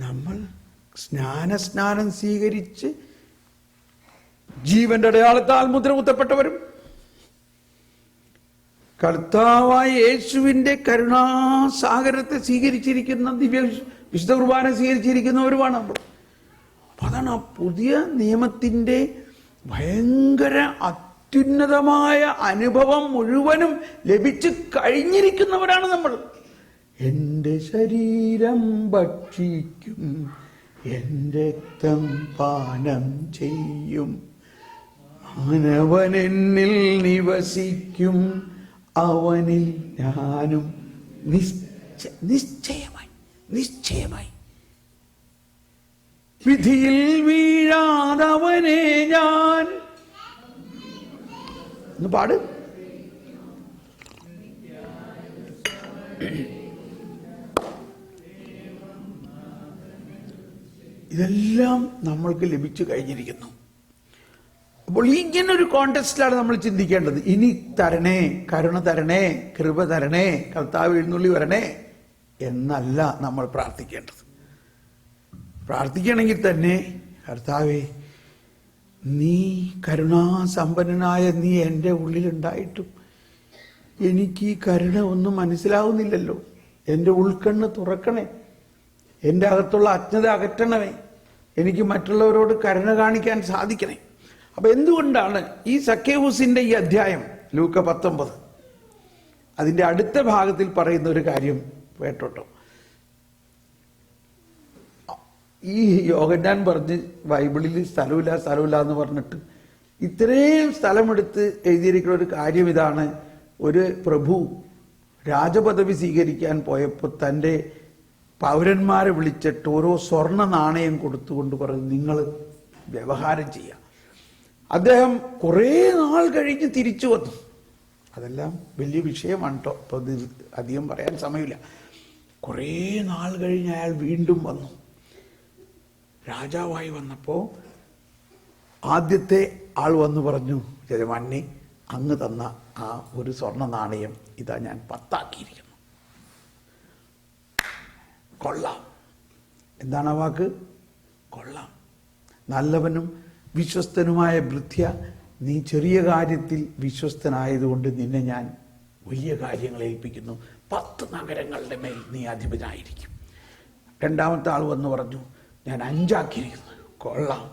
നമ്മൾ സ്നാനം സ്വീകരിച്ച് ജീവന്റെ അടയാളത്താൽ മുദ്ര കുത്തപ്പെട്ടവരും കർത്താവായ യേശുവിന്റെ കരുണാസാഗരത്തെ സ്വീകരിച്ചിരിക്കുന്ന വിശുദ്ധ കുർബാന സ്വീകരിച്ചിരിക്കുന്നവരുമാണ് നമ്മൾ. അപ്പൊ അതാണ് ആ പുതിയ നിയമത്തിന്റെ ഭയങ്കര അത്യുന്നതമായ അനുഭവം മുഴുവനും ലഭിച്ചു കഴിഞ്ഞിരിക്കുന്നവരാണ് നമ്മൾ. എൻ്റെ ശരീരം ഭക്ഷിക്കും, എൻ്റെ രക്തം പാനം ചെയ്യും, അവൻ എന്നിൽ നിവസിക്കും, അവനിൽ ഞാനും നിശ്ചയമായി വിധിയിൽ വീഴാതവനെ ഞാൻ. ഒന്ന് പാട്. ഇതെല്ലാം നമ്മൾക്ക് ലഭിച്ചു കഴിഞ്ഞിരിക്കുന്നു. അപ്പോൾ ഇങ്ങനൊരു കോണ്ടെക്സ്റ്റിലാണ് നമ്മൾ ചിന്തിക്കേണ്ടത്. ഇനി തരണേ, കരുണ തരണേ, കൃപ തരണേ, കർത്താവ് എഴുന്നള്ളി വരണേ എന്നല്ല നമ്മൾ പ്രാർത്ഥിക്കേണ്ടത്. പ്രാർത്ഥിക്കണമെങ്കിൽ തന്നെ കർത്താവേ, നീ കരുണാസമ്പന്നനായ നീ എൻ്റെ ഉള്ളിലുണ്ടായിട്ടും എനിക്ക് ഈ കരുണ ഒന്നും മനസ്സിലാവുന്നില്ലല്ലോ. എൻ്റെ ഉൾക്കണ്ണ് തുറക്കണേ, എൻ്റെ അകത്തുള്ള അജ്ഞത അകറ്റണമേ, എനിക്ക് മറ്റുള്ളവരോട് കരുണ കാണിക്കാൻ സാധിക്കണേ. അപ്പൊ എന്തുകൊണ്ടാണ് ഈ സക്കേവൂസിന്റെ ഈ അധ്യായം ലൂക്ക 19 അതിന്റെ അടുത്ത ഭാഗത്തിൽ പറയുന്ന ഒരു കാര്യം കേട്ടോട്ടോ. ഈ യോഹന്നാൻ പറഞ്ഞ് ബൈബിളിൽ സ്ഥലമില്ല എന്ന് പറഞ്ഞിട്ട് ഇത്രയും സ്ഥലമെടുത്ത് എഴുതിയിരിക്കുന്ന ഒരു കാര്യം ഇതാണ്. ഒരു പ്രഭു രാജപദവി സ്വീകരിക്കാൻ പോയപ്പോൾ തൻ്റെ പൗരന്മാരെ വിളിച്ചിട്ട് ഓരോ സ്വർണ്ണ നാണയം കൊടുത്തുകൊണ്ട് പറഞ്ഞു, നിങ്ങൾ വ്യവഹാരം ചെയ്യാം. അദ്ദേഹം കുറേ നാൾ കഴിഞ്ഞ് തിരിച്ചു വന്നു. അതെല്ലാം വലിയ വിഷയമാണ് കേട്ടോ, അപ്പോൾ ഇത് അധികം പറയാൻ സമയമില്ല. കുറേ നാൾ കഴിഞ്ഞ് അയാൾ വീണ്ടും വന്നു. രാജാവായി വന്നപ്പോൾ ആദ്യത്തെ ആൾ വന്ന് പറഞ്ഞു, യജമാനനെ അങ്ങ് തന്ന ആ ഒരു സ്വർണ്ണ നാണയം ഇതാ ഞാൻ 10 ആക്കിയിരിക്കുന്നു. കൊള്ളാം. എന്താണ് ആ വാക്ക്? കൊള്ളാം. നല്ലവനും വിശ്വസ്തനുമായ ഭൃത്യ, നീ ചെറിയ കാര്യത്തിൽ വിശ്വസ്തനായതുകൊണ്ട് നിന്നെ ഞാൻ വലിയ കാര്യങ്ങൾ ഏൽപ്പിക്കുന്നു. 10 നഗരങ്ങളുടെ മേൽ നീ അധിപനായിരിക്കും. രണ്ടാമത്തെ ആൾ വന്ന് പറഞ്ഞു, ഞാൻ 5 ആക്കിയിരിക്കുന്നു. കൊള്ളാം.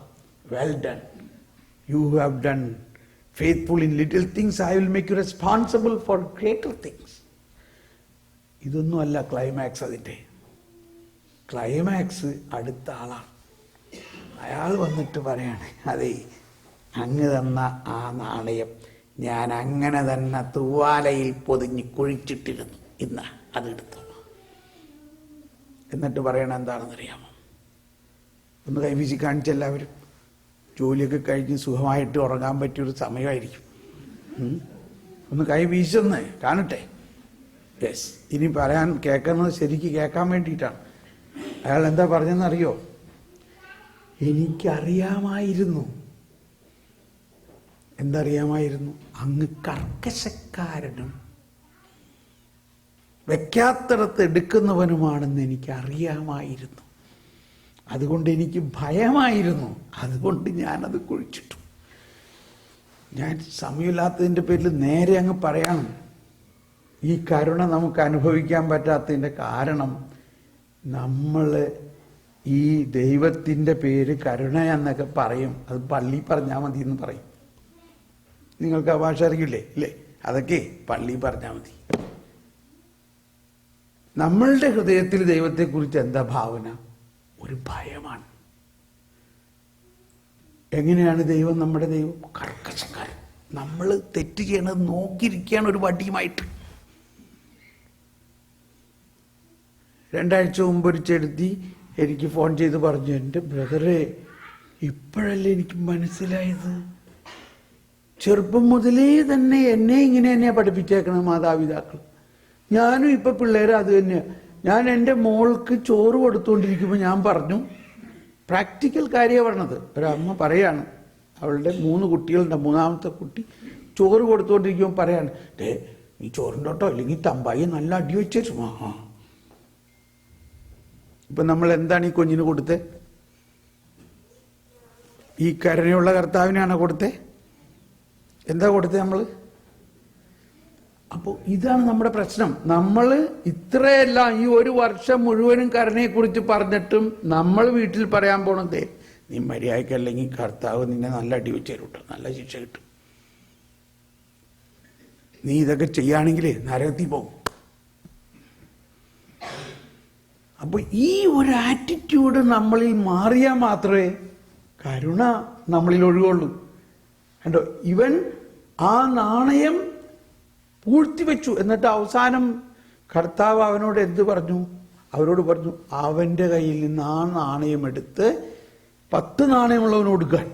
Well done, you have done faithful in little things, I will make you responsible for greater things. ഇതൊന്നുമല്ല ക്ലൈമാക്സ്. അതിൻ്റെ ക്ലൈമാക്സ് അടുത്ത ആളാണ്. അയാൾ വന്നിട്ട് പറയാണ്, അതെ, അങ്ങ് തന്ന ആ നാണയം ഞാൻ അങ്ങനെ തന്നെ തൂവാലയിൽ പൊതിഞ്ഞ് കുഴിച്ചിട്ടിരുന്നു, ഇന്ന് അതെടുത്തു. എന്നിട്ട് പറയണ എന്താണെന്നറിയാമോ? ഒന്ന് കൈവീശി കാണിച്ചെല്ലാവരും. ജോലിയൊക്കെ കഴിഞ്ഞ് സുഖമായിട്ട് ഉറങ്ങാൻ പറ്റിയൊരു സമയമായിരിക്കും. ഒന്ന് കൈ വീശൊന്ന് കാണട്ടെ. യെസ്, ഇനി പറയാൻ കേൾക്കുന്നത് ശരിക്ക് കേൾക്കാൻ വേണ്ടിയിട്ടാണ്. അയാൾ എന്താ പറഞ്ഞെന്നറിയോ? എനിക്കറിയാമായിരുന്നു. എന്തറിയാമായിരുന്നു? അങ്ങ് കർക്കശക്കാരനും വെക്കാത്തിടത്ത് എടുക്കുന്നവനുമാണെന്ന് എനിക്കറിയാമായിരുന്നു. അതുകൊണ്ട് എനിക്ക് ഭയമായിരുന്നു. അതുകൊണ്ട് ഞാനത് കുഴിച്ചിട്ടു. ഞാൻ സമയമില്ലാത്തതിൻ്റെ പേരിൽ നേരെ അങ്ങ് പറയണം. ഈ കരുണ നമുക്ക് അനുഭവിക്കാൻ പറ്റാത്തതിൻ്റെ കാരണം നമ്മൾ ഈ ദൈവത്തിൻ്റെ പേര് കരുണ എന്നൊക്കെ പറയും. അത് പള്ളി പറഞ്ഞാൽ മതി എന്ന് പറയും. നിങ്ങൾക്ക് ആ ഭാഷ അറിയില്ലേ? ഇല്ലേ? അതൊക്കെ പള്ളി പറഞ്ഞാൽ മതി. നമ്മളുടെ ഹൃദയത്തിൽ ദൈവത്തെക്കുറിച്ച് എന്താ ഭാവന? ഒരു ഭയമാണ്. എങ്ങനെയാണ് ദൈവം നമ്മുടെ ദൈവം? കർക്കശക്കാരൻ. നമ്മൾ തെറ്റ് ചെയ്യണത് നോക്കിയിരിക്കുകയാണ് ഒരു വടിയുമായിട്ട്. 2 ആഴ്ച മുമ്പ് ഒരു ചെടുത്തി എനിക്ക് ഫോൺ ചെയ്ത് പറഞ്ഞു, എൻ്റെ ബ്രദറെ, ഇപ്പോഴല്ലേ എനിക്ക് മനസ്സിലായത്, ചെറുപ്പം മുതലേ തന്നെ എന്നെ ഇങ്ങനെ തന്നെയാണ് പഠിപ്പിച്ചേക്കണം മാതാപിതാക്കൾ. ഞാനും ഇപ്പം പിള്ളേരെ അത് തന്നെയാണ്. ഞാൻ എൻ്റെ മോൾക്ക് ചോറ് കൊടുത്തുകൊണ്ടിരിക്കുമ്പോൾ ഞാൻ പറഞ്ഞു, പ്രാക്ടിക്കൽ കാര്യമാണ് പറഞ്ഞത്. ഒരമ്മ പറയാണ്, അവളുടെ 3 കുട്ടികളുണ്ട്, 3ാമത്തെ കുട്ടി ചോറ് കൊടുത്തുകൊണ്ടിരിക്കുമ്പോൾ പറയാണ്, നീ ചോറിൻ്റെ കേട്ടോ, അല്ലെങ്കിൽ തമ്പായി നല്ല അടി വെച്ചു. ഇപ്പം നമ്മൾ എന്താണ് ഈ കുഞ്ഞിന് കൊടുത്തേ? ഈ കരുണയുള്ള കർത്താവിനാണ് കൊടുത്തേ? എന്താ കൊടുത്തേ നമ്മൾ? അപ്പോൾ ഇതാണ് നമ്മുടെ പ്രശ്നം. നമ്മൾ ഇത്രയെല്ലാം ഈ 1 വർഷം മുഴുവനും കരുണയെക്കുറിച്ച് പറഞ്ഞിട്ടും നമ്മൾ വീട്ടിൽ പറയാൻ പോണതേ, നീ മര്യാദയ്ക്കല്ലെങ്കിൽ കർത്താവ് നിന്നെ നല്ല അടി വെച്ച് തരും കേട്ടോ, നല്ല ശിക്ഷ കിട്ടും, നീ ഇതൊക്കെ ചെയ്യുകയാണെങ്കിൽ നരകത്തിൽ പോകും. അപ്പോൾ ഈ ഒരു ആറ്റിറ്റ്യൂഡ് നമ്മളിൽ മാറിയാൽ മാത്രമേ കരുണ നമ്മളിൽ ഒഴുകുള്ളൂ. കണ്ടോ, ഇവൻ ആ നാണയം പൂഴ്ത്തിവെച്ചു. എന്നിട്ട് അവസാനം കർത്താവ് അവനോട് എന്ത് പറഞ്ഞു? അവരോട് പറഞ്ഞു, അവൻ്റെ കയ്യിൽ നിന്ന് ആ നാണയം എടുത്ത് 10 നാണയമുള്ളവന് കൊടുക്കാൻ.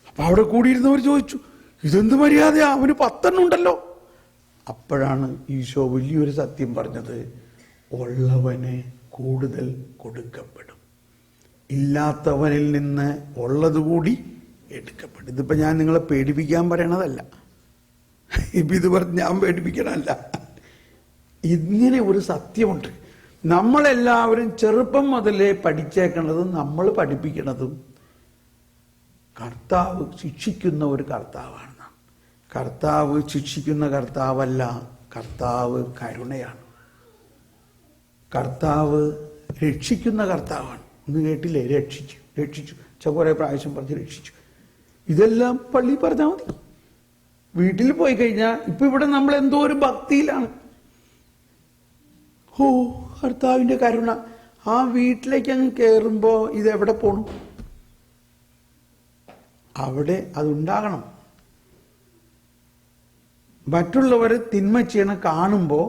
അപ്പൊ അവിടെ കൂടിയിരുന്നവർ ചോദിച്ചു, ഇതെന്ത് മര്യാദയാ, അവന് 10 ഉണ്ടല്ലോ. അപ്പോഴാണ് ഈശോ വലിയൊരു സത്യം പറഞ്ഞത്, ഉള്ളവന് കൂടുതൽ കൊടുക്കപ്പെടും, ഇല്ലാത്തവനിൽ നിന്ന് ഉള്ളതുകൂടി എടുക്കപ്പെടും. ഇതിപ്പോൾ ഞാൻ നിങ്ങളെ പേടിപ്പിക്കാൻ പറയണതല്ല, ഇപ്പം ഇത് പറഞ്ഞ് ഞാൻ പേടിപ്പിക്കണമല്ല. ഇങ്ങനെ ഒരു സത്യമുണ്ട്. നമ്മളെല്ലാവരും ചെറുപ്പം മുതലേ പഠിച്ചേക്കണതും നമ്മൾ പഠിപ്പിക്കണതും കർത്താവ് ശിക്ഷിക്കുന്ന ഒരു കർത്താവാണ്. കർത്താവ് ശിക്ഷിക്കുന്ന കർത്താവല്ല, കർത്താവ് കരുണയാണ്. കർത്താവ് രക്ഷിക്കുന്ന കർത്താവാണ്. ഒന്ന് കേട്ടില്ലേ? രക്ഷിച്ചു കുറേ പ്രാവശ്യം പറഞ്ഞ് രക്ഷിച്ചു. ഇതെല്ലാം പള്ളി പറഞ്ഞാൽ മതി. വീട്ടിൽ പോയി കഴിഞ്ഞാൽ ഇപ്പൊ ഇവിടെ നമ്മൾ എന്തോ ഒരു ഭക്തിയിലാണ്. ഓ കർത്താവിൻ്റെ കരുണ. ആ വീട്ടിലേക്ക് അങ്ങ് കയറുമ്പോൾ ഇതെവിടെ പോണു? അവിടെ അതുണ്ടാകണം. മറ്റുള്ളവർ തിന്മ ചെയ്യണം കാണുമ്പോൾ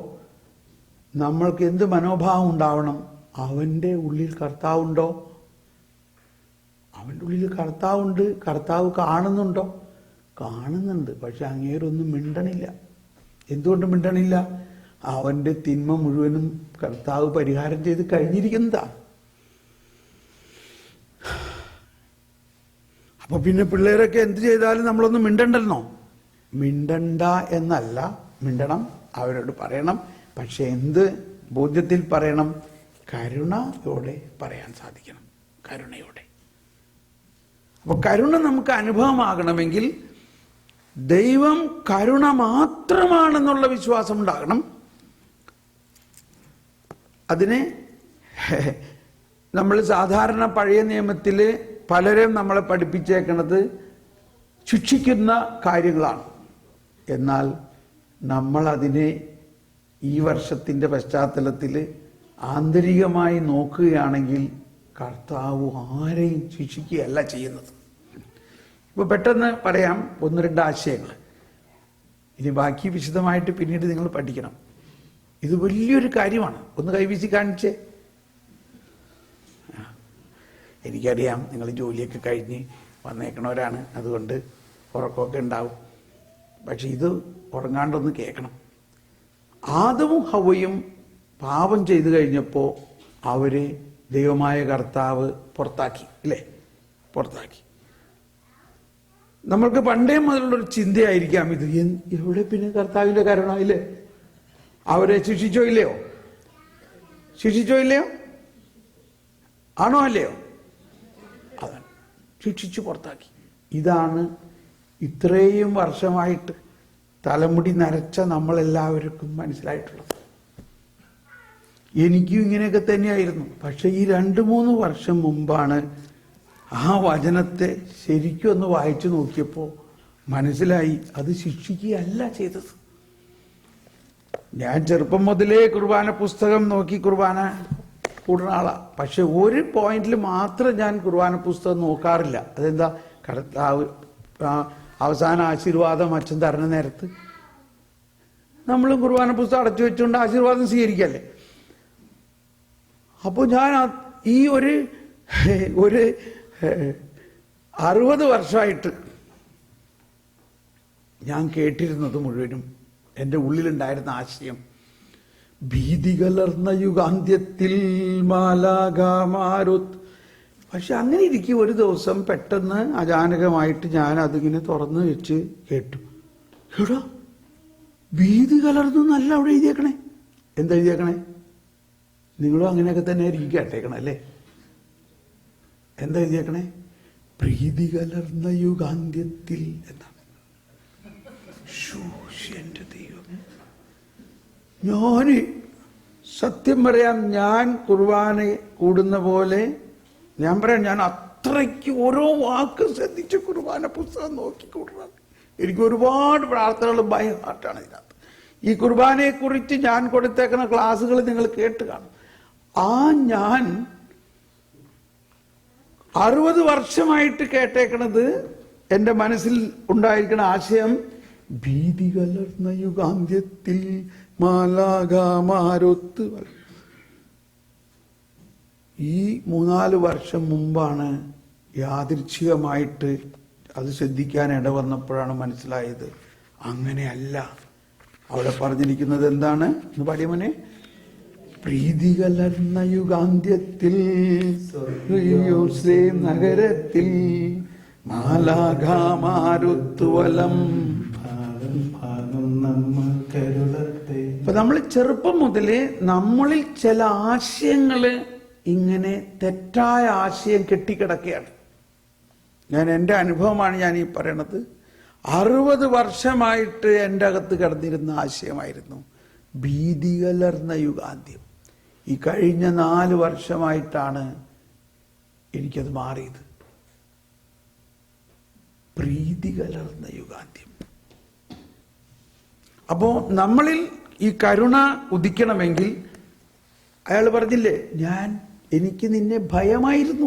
നമ്മൾക്ക് എന്ത് മനോഭാവം ഉണ്ടാവണം? അവൻ്റെ ഉള്ളിൽ കർത്താവുണ്ടോ? അവൻ്റെ ഉള്ളിൽ കർത്താവുണ്ട്. കർത്താവ് കാണുന്നുണ്ടോ? കാണുന്നുണ്ട്. പക്ഷെ അങ്ങേരൊന്നും മിണ്ടണില്ല. എന്തുകൊണ്ട് മിണ്ടണില്ല? അവൻ്റെ തിന്മ മുഴുവനും കർത്താവ് പരിഹാരം ചെയ്ത് കഴിഞ്ഞിരിക്കുന്നതാ. അപ്പൊ പിന്നെ പിള്ളേരൊക്കെ എന്ത് ചെയ്താലും നമ്മളൊന്നും മിണ്ടണ്ടല്ലോ. മിണ്ടണ്ട എന്നല്ല, മിണ്ടണം, അവരോട് പറയണം. പക്ഷെ എന്ത് ബോധ്യത്തിൽ പറയണം? കരുണയോടെ പറയാൻ സാധിക്കണം. കരുണയോടെ. അപ്പൊ കരുണ നമുക്ക് അനുഭവമാകണമെങ്കിൽ ദൈവം കരുണ മാത്രമാണെന്നുള്ള വിശ്വാസം ഉണ്ടാകണം. അതിനെ നമ്മൾ സാധാരണ പഴയ നിയമത്തിൽ പലരും നമ്മളെ പഠിപ്പിച്ചേക്കണത് ശിക്ഷിക്കുന്ന കാര്യങ്ങളാണ്. എന്നാൽ നമ്മൾ അതിനെ ഈ വർഷത്തിൻ്റെ പശ്ചാത്തലത്തിൽ ആന്തരികമായി നോക്കുകയാണെങ്കിൽ കർത്താവ് ആരെയും ശിക്ഷിക്കുകയല്ല ചെയ്യുന്നത്. ഇപ്പോൾ പെട്ടെന്ന് പറയാം 1-2 ആശയങ്ങൾ. ഇനി ബാക്കി വിശദമായിട്ട് പിന്നീട് നിങ്ങൾ പഠിക്കണം. ഇത് വലിയൊരു കാര്യമാണ്. ഒന്ന് കൈവീശി കാണിച്ചേ. എനിക്കറിയാം നിങ്ങൾ ജോലിയൊക്കെ കഴിഞ്ഞ് വന്നേക്കണവരാണ്, അതുകൊണ്ട് ഉറക്കമൊക്കെ ഉണ്ടാവും. പക്ഷെ ഇത് ഉറങ്ങാണ്ടൊന്ന് കേൾക്കണം. ആദവും ഹവ്വയും പാപം ചെയ്തു കഴിഞ്ഞപ്പോൾ അവരെ ദൈവമായ കർത്താവ് പുറത്താക്കി, ഇല്ലേ? പുറത്താക്കി. നമ്മൾക്ക് പണ്ടേ മുതലുള്ളൊരു ചിന്തയായിരിക്കാം ഇത്. എവിടെ പിന്നെ കർത്താവിൻ്റെ കരുണ? ഇല്ലേ? അവരെ ശിക്ഷിച്ചോ ഇല്ലയോ? ശിക്ഷിച്ചോ ഇല്ലയോ? ആണോ അല്ലയോ? അതാണ്, ശിക്ഷിച്ചു പുറത്താക്കി. ഇതാണ് ഇത്രയും വർഷമായിട്ട് തലമുടി നരച്ച നമ്മളെല്ലാവർക്കും മനസ്സിലായിട്ടുള്ളത്. എനിക്കും ഇങ്ങനെയൊക്കെ തന്നെയായിരുന്നു. പക്ഷെ ഈ 2-3 വർഷം മുമ്പാണ് ആ വചനത്തെ ശരിക്കും ഒന്ന് വായിച്ചു നോക്കിയപ്പോൾ മനസ്സിലായി, അത് ശിക്ഷിക്കുകയല്ല ചെയ്തത്. ഞാൻ ചെറുപ്പം മുതലേ കുർബാന പുസ്തകം നോക്കി കുർബാന കൂടുന്ന ആളാണ്. പക്ഷെ ഒരു പോയിന്റിൽ മാത്രം ഞാൻ കുർബാന പുസ്തകം നോക്കാറില്ല. അതെന്താ? കർത്താവ് അവസാന ആശീർവാദം അച്ഛൻ തരണ നേരത്ത് നമ്മൾ കുർബാന പുസ്തകം അടച്ചു വെച്ചുകൊണ്ട് ആശീർവാദം സ്വീകരിക്കല്ലേ. അപ്പോൾ ഞാൻ ഈ ഒരു 60 വർഷമായിട്ട് ഞാൻ കേട്ടിരുന്നത് മുഴുവനും എൻ്റെ ഉള്ളിലുണ്ടായിരുന്ന ആശയം, ഭീതി കലർന്ന യുഗാന്ത്യത്തിൽ മാലാഖമാരുത്ത്. പക്ഷെ അങ്ങനെ ഇരിക്കും ഒരു ദിവസം പെട്ടെന്ന് അചാനകമായിട്ട് ഞാൻ അതിങ്ങനെ തുറന്നു വെച്ച് കേട്ടു, എടാ ഭീതി കലർന്നു എന്നല്ല അവിടെ എഴുതിയേക്കണേ. എന്താ എഴുതിയേക്കണേ? നിങ്ങളും അങ്ങനെയൊക്കെ തന്നെ ആയിരിക്കും കേട്ടേക്കണേ അല്ലേ? എന്താ എഴുതിയേക്കണേ? പ്രീതി കലർന്ന യുഗാന്ത്യത്തിൽ എന്നാണ്. എന്റെ ദൈവം, ഞാന് സത്യം പറയാം, ഞാൻ കുർബാന കൂടുന്ന പോലെ ഞാൻ പറയാം, ഞാൻ അത്രയ്ക്ക് ഓരോ വാക്ക് ശ്രദ്ധിച്ച് കുർബാന പുസ്തകം നോക്കിക്കൂടാണ്. എനിക്ക് ഒരുപാട് പ്രാർത്ഥനകൾ ബൈ ഹാർട്ടാണ് ഇതിനകത്ത്. ഈ കുർബാനയെ കുറിച്ച് ഞാൻ കൊടുത്തേക്കുന്ന ക്ലാസ്സുകൾ നിങ്ങൾ കേട്ട് കാണും. ഞാൻ 60 വർഷമായിട്ട് കേട്ടേക്കണത്, എൻ്റെ മനസ്സിൽ ഉണ്ടായിരിക്കുന്ന ആശയം, ഭീതി കലർന്ന യുഗാന്ത്യത്തിൽ മാലാഖമാരൊത്ത്. ഈ 3-4 വർഷം മുമ്പാണ് യാദൃച്ഛികമായിട്ട് അത് ശ്രദ്ധിക്കാൻ ഇടവന്നപ്പോഴാണ് മനസ്സിലായത്, അങ്ങനെയല്ല. അവിടെ പറഞ്ഞിരിക്കുന്നത് എന്താണ് എന്ന് പാടിയമനെ? പ്രീതി കലർന്ന യുഗാന്ത്യത്തിൽ യെരൂശലേം നഗരത്തിൽ മാലാഖമാരുത്തുവലം. അപ്പൊ നമ്മൾ ചെറുപ്പം മുതലേ നമ്മളിൽ ചില ആശയങ്ങള് ഇങ്ങനെ തെറ്റായ ആശയം കെട്ടിക്കിടക്കുകയാണ്. എൻ്റെ അനുഭവമാണ് ഞാൻ ഈ പറയണത്. 60 വർഷമായിട്ട് എൻ്റെ അകത്ത് കിടന്നിരുന്ന ആശയമായിരുന്നു ഭീതി കലർന്ന യുഗാന്ത്യം. ഈ കഴിഞ്ഞ 4 വർഷമായിട്ടാണ് എനിക്കത് മാറിയത്. പ്രീതി കലർന്ന യുഗാന്ത്യം. അപ്പോ നമ്മളിൽ ഈ കരുണ ഉദിക്കണമെങ്കിൽ, അയാൾ പറഞ്ഞില്ലേ, എനിക്ക് നിന്നെ ഭയമായിരുന്നു.